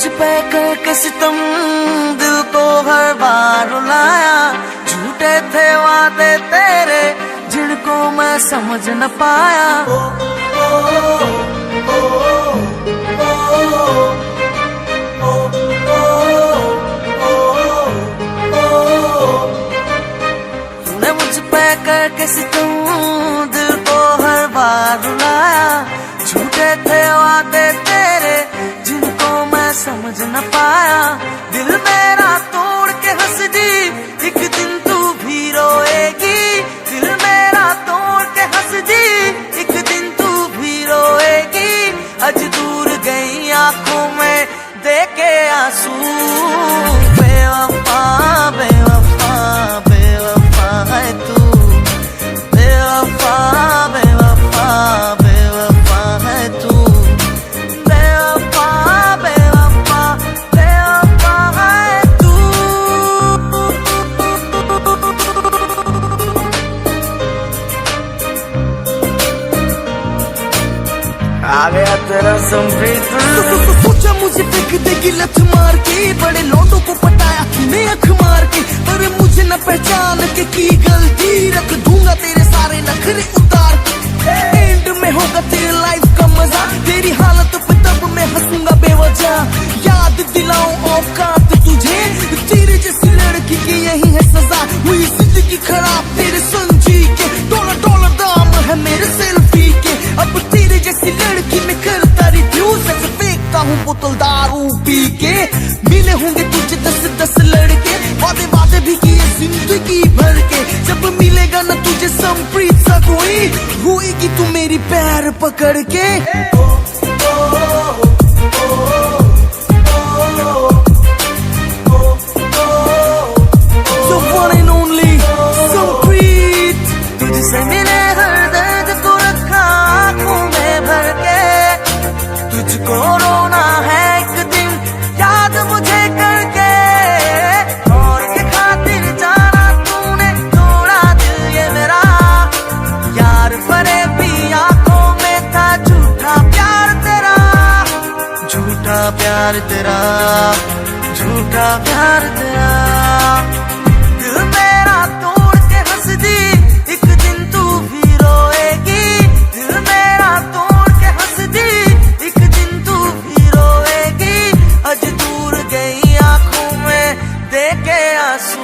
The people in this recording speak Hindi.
मुझ पे करके सितम दिल को हर बार रुलाया। झूठे थे वादे तेरे जिनको मैं समझ न पाया। तूने मुझ पे करके सितम दिल को हर बार रुलाया। झूठे थे वादे तेरे जिनको मैं समझ न पाया। दिल मेरा तोड़ के हंस दी, एक दिन तू भी रोएगी। दिल मेरा तोड़ के हंस दी, एक दिन तू भी रोएगी। आज दूर गई आंखों में देके आंसू। बेवफा बेवफा बेवफा है तू। बेवफा बेवफा बेवफा है तू। बेवफा बेवफा बेवफा है तू। आ गया तेरा संप्रीत। सोचा मुझे फेंक देगी लत मार के, बड़े लौंडों को पटाया मैं अख मार के। पर मुझे न पहचान के की गलती, रख दूंगा तेरे सारे नखरे उतार के। एंड में होगा तेरी लाइफ का मजा, तेरी हालत पे तब मैं हंसूंगा बेवजह। याद दिलाऊं औकात तुझे, तेरे जैसी लड़की की यही है सजा। हुई जिंदगी खराब तेरे संजी के, डॉलर डॉलर दाम है मेरे सेल्फी के। अब तेरे जैसी लड़की में करता रिफ्यूज, ऐसे फेंकता हूँ बोतल दारू पी के। मिले होंगे तुझे 10-10 लड़के, वादे वादे भी किए जिंदगी भर के। जब मिलेगा ना तुझे संप्रीत सा कोई, होएगी तू मेरी पैर पकड़ के। So one and only Sampreet, तुझसे मिले हर दर्द को रखा आंखों में भर के। तुझको रोना है एक दिन याद मुझे करके, और के खातिर जाना तूने तोड़ा दिल ये मेरा। यार परे भी आंखों में था झूठा प्यार तेरा। झूठा प्यार तेरा, झूठा प्यार तेरा। दिल मेरा तोड़ के हंस दी, एक दिन तू भी रोएगी। दिल मेरा तोड़ के हंस दी, एक दिन तू भी रोएगी। आज दूर गई आंखों में देके आंसू।